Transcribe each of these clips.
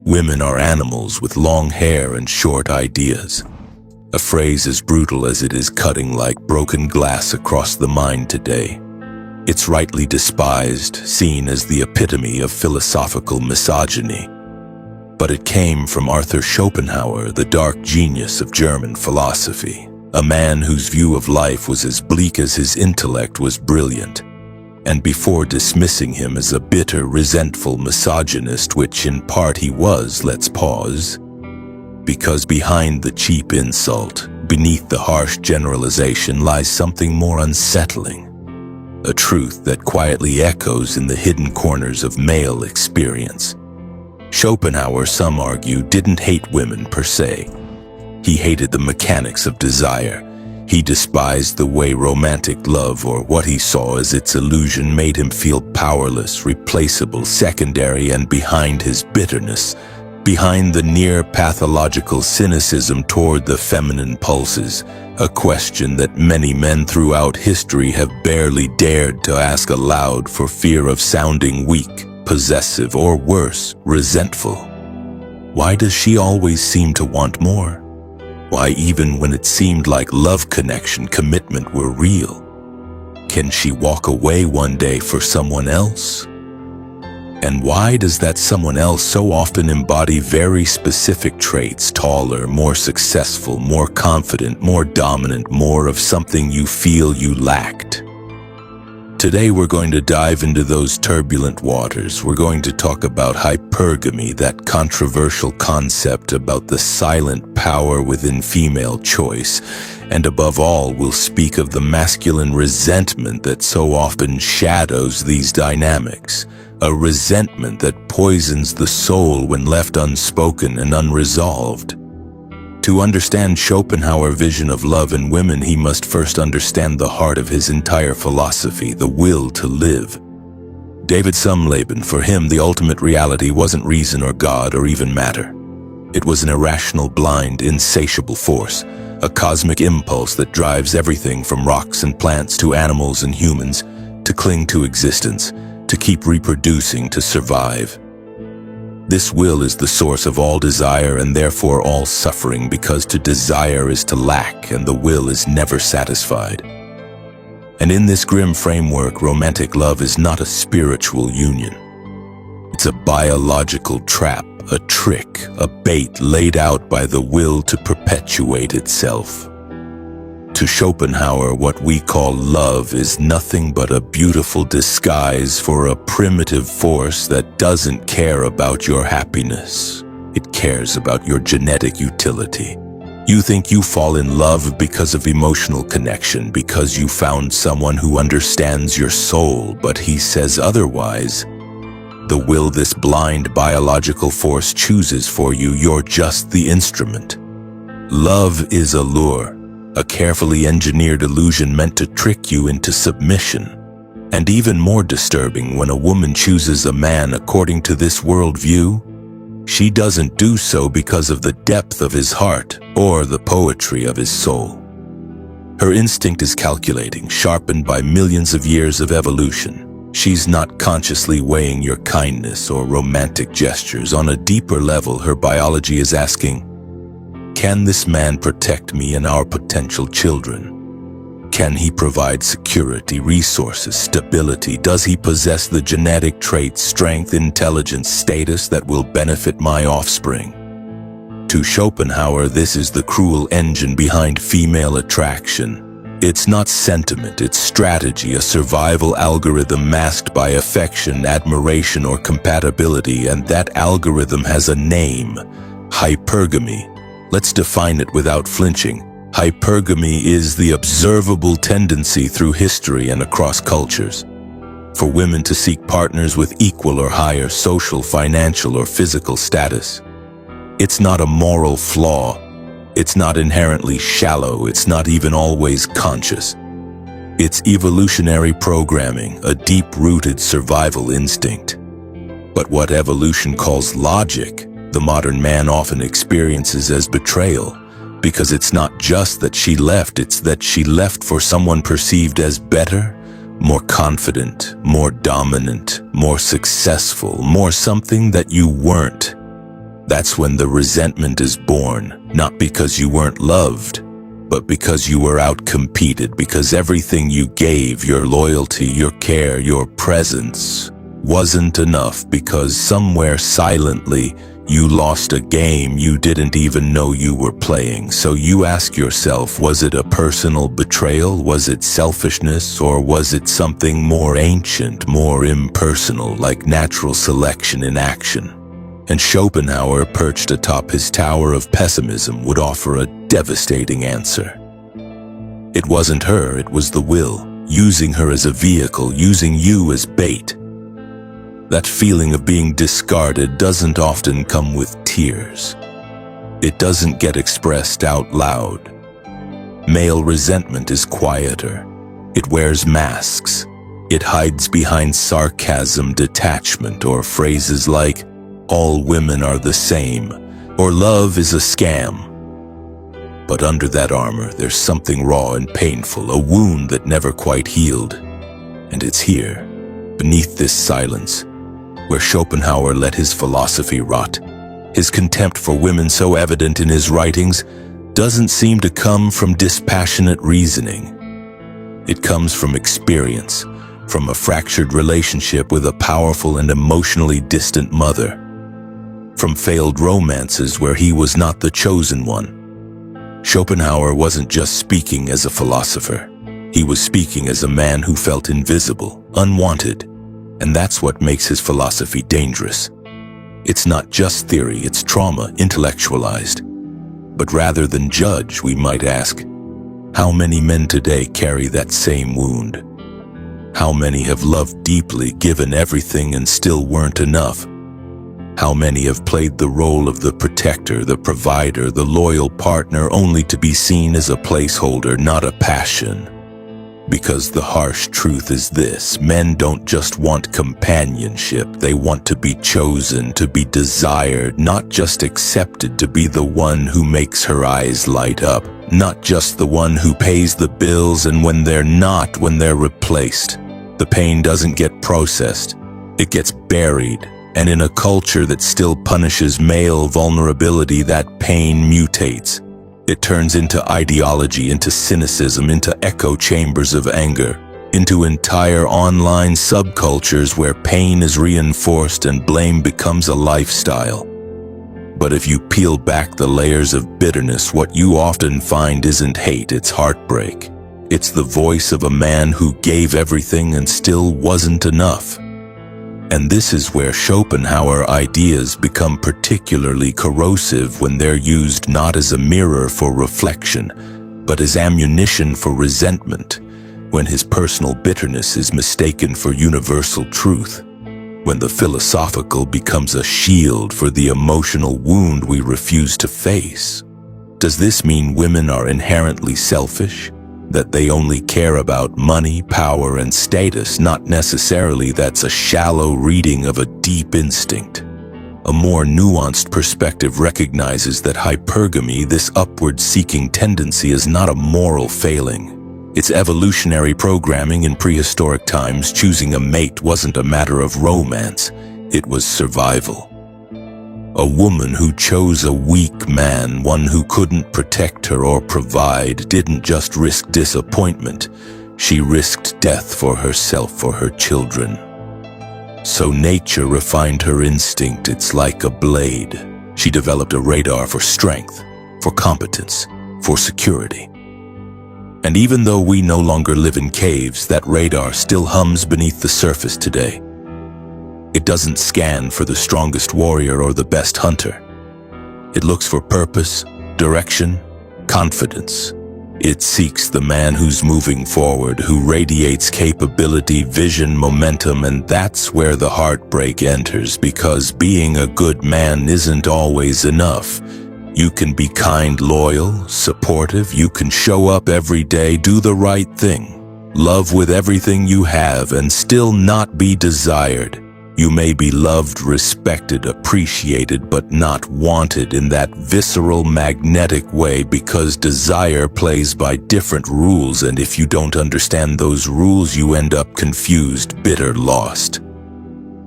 Women are animals with long hair and short ideas. A phrase as brutal as it is cutting like broken glass across the mind today. It's rightly despised, seen as the epitome of philosophical misogyny. But it came from Arthur Schopenhauer, the dark genius of German philosophy, a man whose view of life was as bleak as his intellect was brilliant. And before dismissing him as a bitter, resentful misogynist, which in part he was, let's pause. Because behind the cheap insult, beneath the harsh generalization, lies something more unsettling. A truth that quietly echoes in the hidden corners of male experience. Schopenhauer, some argue, didn't hate women per se. He hated the mechanics of desire. He despised the way romantic love, or what he saw as its illusion, made him feel powerless, replaceable, secondary, and behind his bitterness, behind the near pathological cynicism toward the feminine pulses, a question that many men throughout history have barely dared to ask aloud for fear of sounding weak, possessive, or worse, resentful. Why does she always seem to want more? Why, even when it seemed like love, connection, commitment were real? Can she walk away one day for someone else? And why does that someone else so often embody very specific traits: taller, more successful, more confident, more dominant, more of something you feel you lacked? Today we're going to dive into those turbulent waters. We're going to talk about hypergamy, that controversial concept about the silent power within female choice. And above all, we'll speak of the masculine resentment that so often shadows these dynamics. A resentment that poisons the soul when left unspoken and unresolved. To understand Schopenhauer's vision of love and women, he must first understand the heart of his entire philosophy, the will to live. David Sumleben, for him, the ultimate reality wasn't reason or God or even matter. It was an irrational, blind, insatiable force, a cosmic impulse that drives everything from rocks and plants to animals and humans to cling to existence, to keep reproducing, to survive. This will is the source of all desire and therefore all suffering, because to desire is to lack and the will is never satisfied. And in this grim framework, romantic love is not a spiritual union. It's a biological trap, a trick, a bait laid out by the will to perpetuate itself. To Schopenhauer, what we call love is nothing but a beautiful disguise for a primitive force that doesn't care about your happiness. It cares about your genetic utility. You think you fall in love because of emotional connection, because you found someone who understands your soul, but he says otherwise. The will this blind biological force chooses for you, you're just the instrument. Love is a lure. A carefully engineered illusion meant to trick you into submission. And even more disturbing, when a woman chooses a man according to this worldview, she doesn't do so because of the depth of his heart or the poetry of his soul. Her instinct is calculating, sharpened by millions of years of evolution. She's not consciously weighing your kindness or romantic gestures. On a deeper level, her biology is asking, can this man protect me and our potential children? Can he provide security, resources, stability? Does he possess the genetic traits, strength, intelligence, status that will benefit my offspring? To Schopenhauer, this is the cruel engine behind female attraction. It's not sentiment, it's strategy, a survival algorithm masked by affection, admiration, or compatibility, and that algorithm has a name: hypergamy. Let's define it without flinching. Hypergamy is the observable tendency through history and across cultures for women to seek partners with equal or higher social, financial, or physical status. It's not a moral flaw. It's not inherently shallow. It's not even always conscious. It's evolutionary programming, a deep-rooted survival instinct. But what evolution calls logic, the modern man often experiences as betrayal, because it's not just that she left, it's that she left for someone perceived as better, more confident, more dominant, more successful, more something that you weren't. That's when the resentment is born, not because you weren't loved, but because you were outcompeted, because everything you gave, your loyalty, your care, your presence, wasn't enough, because somewhere silently you lost a game you didn't even know you were playing. So you ask yourself, was it a personal betrayal? Was it selfishness? Or was it something more ancient, more impersonal, like natural selection in action? And Schopenhauer, perched atop his tower of pessimism, would offer a devastating answer. It wasn't her, it was the will, using her as a vehicle, using you as bait. That feeling of being discarded doesn't often come with tears. It doesn't get expressed out loud. Male resentment is quieter. It wears masks. It hides behind sarcasm, detachment, or phrases like, "All women are the same," or "Love is a scam." But under that armor, there's something raw and painful, a wound that never quite healed. And it's here, beneath this silence, where Schopenhauer let his philosophy rot. His contempt for women, so evident in his writings, doesn't seem to come from dispassionate reasoning. It comes from experience, from a fractured relationship with a powerful and emotionally distant mother, from failed romances where he was not the chosen one. Schopenhauer wasn't just speaking as a philosopher. He was speaking as a man who felt invisible, unwanted, and that's what makes his philosophy dangerous. It's not just theory, it's trauma, intellectualized. But rather than judge, we might ask, how many men today carry that same wound? How many have loved deeply, given everything, and still weren't enough? How many have played the role of the protector, the provider, the loyal partner, only to be seen as a placeholder, not a passion? Because the harsh truth is this: men don't just want companionship, they want to be chosen, to be desired, not just accepted, to be the one who makes her eyes light up, not just the one who pays the bills, and when they're not, when they're replaced, the pain doesn't get processed, it gets buried. And in a culture that still punishes male vulnerability, that pain mutates. It turns into ideology, into cynicism, into echo chambers of anger, into entire online subcultures where pain is reinforced and blame becomes a lifestyle. But if you peel back the layers of bitterness, what you often find isn't hate, it's heartbreak. It's the voice of a man who gave everything and still wasn't enough. And this is where Schopenhauer ideas become particularly corrosive, when they're used not as a mirror for reflection, but as ammunition for resentment, when his personal bitterness is mistaken for universal truth, when the philosophical becomes a shield for the emotional wound we refuse to face. Does this mean women are inherently selfish? That they only care about money, power, and status? Not necessarily. That's a shallow reading of a deep instinct. A more nuanced perspective recognizes that hypergamy, this upward-seeking tendency, is not a moral failing. It's evolutionary programming. In prehistoric times, choosing a mate wasn't a matter of romance, it was survival. A woman who chose a weak man, one who couldn't protect her or provide, didn't just risk disappointment, she risked death for herself, for her children. So nature refined her instinct. It's like a blade. She developed a radar for strength, for competence, for security. And even though we no longer live in caves, that radar still hums beneath the surface today. It doesn't scan for the strongest warrior or the best hunter. It looks for purpose, direction, confidence. It seeks the man who's moving forward, who radiates capability, vision, momentum, and that's where the heartbreak enters, because being a good man isn't always enough. You can be kind, loyal, supportive. You can show up every day, do the right thing, love with everything you have, and still not be desired. You may be loved, respected, appreciated, but not wanted in that visceral, magnetic way, because desire plays by different rules, and if you don't understand those rules, you end up confused, bitter, lost.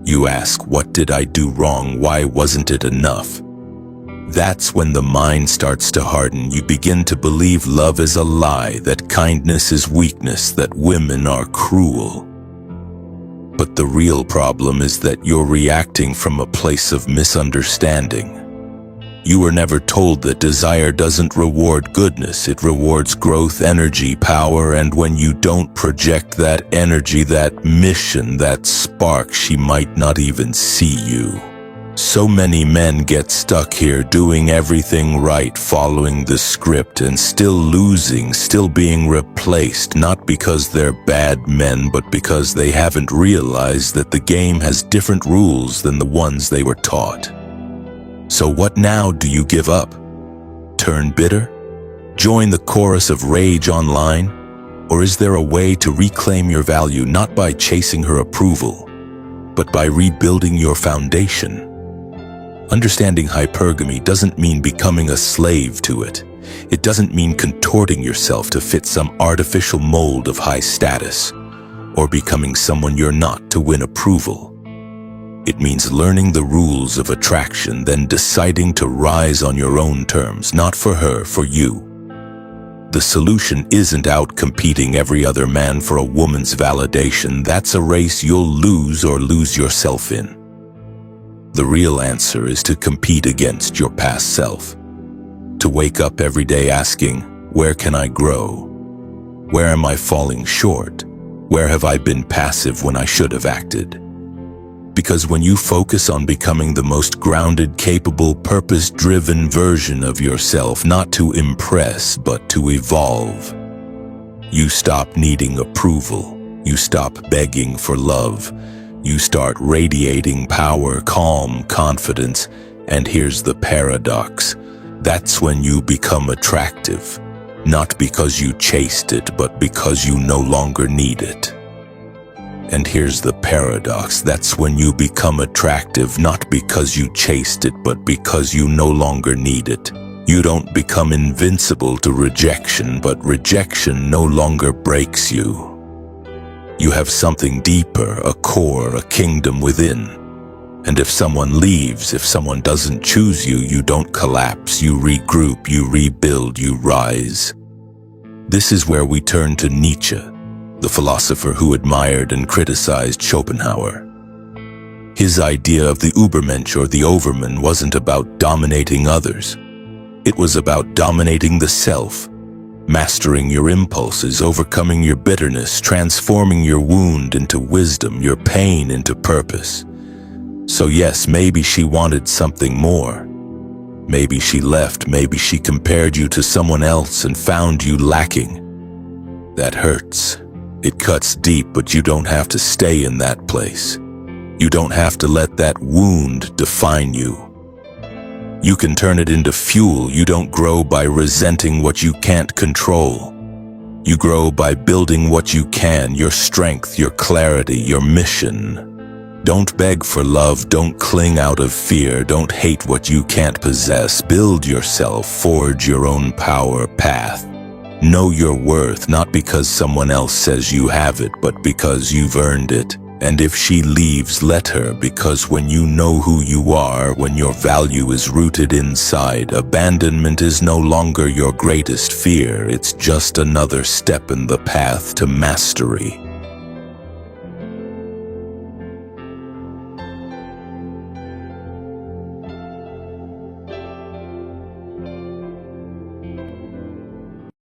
You ask, what did I do wrong? Why wasn't it enough? That's when the mind starts to harden. You begin to believe love is a lie, that kindness is weakness, that women are cruel. But the real problem is that you're reacting from a place of misunderstanding. You were never told that desire doesn't reward goodness, it rewards growth, energy, power, and when you don't project that energy, that mission, that spark, she might not even see you. So many men get stuck here doing everything right, following the script, and still losing, still being replaced, not because they're bad men, but because they haven't realized that the game has different rules than the ones they were taught. So what now? Do you give up? Turn bitter? Join the chorus of rage online? Or is there a way to reclaim your value, not by chasing her approval, but by rebuilding your foundation? Understanding hypergamy doesn't mean becoming a slave to it. It doesn't mean contorting yourself to fit some artificial mold of high status, or becoming someone you're not to win approval. It means learning the rules of attraction, then deciding to rise on your own terms, not for her, for you. The solution isn't out competing every other man for a woman's validation. That's a race you'll lose or lose yourself in. The real answer is to compete against your past self. To wake up every day asking, where can I grow? Where am I falling short? Where have I been passive when I should have acted? Because when you focus on becoming the most grounded, capable, purpose-driven version of yourself, not to impress, but to evolve, you stop needing approval. You stop begging for love. You start radiating power, calm, confidence, and here's the paradox. That's when you become attractive, not because you chased it, but because you no longer need it. And here's the paradox. That's when you become attractive, not because you chased it, but because you no longer need it. You don't become invincible to rejection, but rejection no longer breaks you. You have something deeper, a core, a kingdom within. And if someone leaves, if someone doesn't choose you, you don't collapse, you regroup, you rebuild, you rise. This is where we turn to Nietzsche, the philosopher who admired and criticized Schopenhauer. His idea of the Übermensch, or the overman, wasn't about dominating others. It was about dominating the self, mastering your impulses, overcoming your bitterness, transforming your wound into wisdom, your pain into purpose. So yes, maybe she wanted something more. Maybe she left, maybe she compared you to someone else and found you lacking. That hurts. It cuts deep, but you don't have to stay in that place. You don't have to let that wound define you. You can turn it into fuel. You don't grow by resenting what you can't control. You grow by building what you can, your strength, your clarity, your mission. Don't beg for love, don't cling out of fear, don't hate what you can't possess. Build yourself, forge your own power path. Know your worth, not because someone else says you have it, but because you've earned it. And if she leaves, let her, because when you know who you are, when your value is rooted inside, abandonment is no longer your greatest fear. It's just another step in the path to mastery.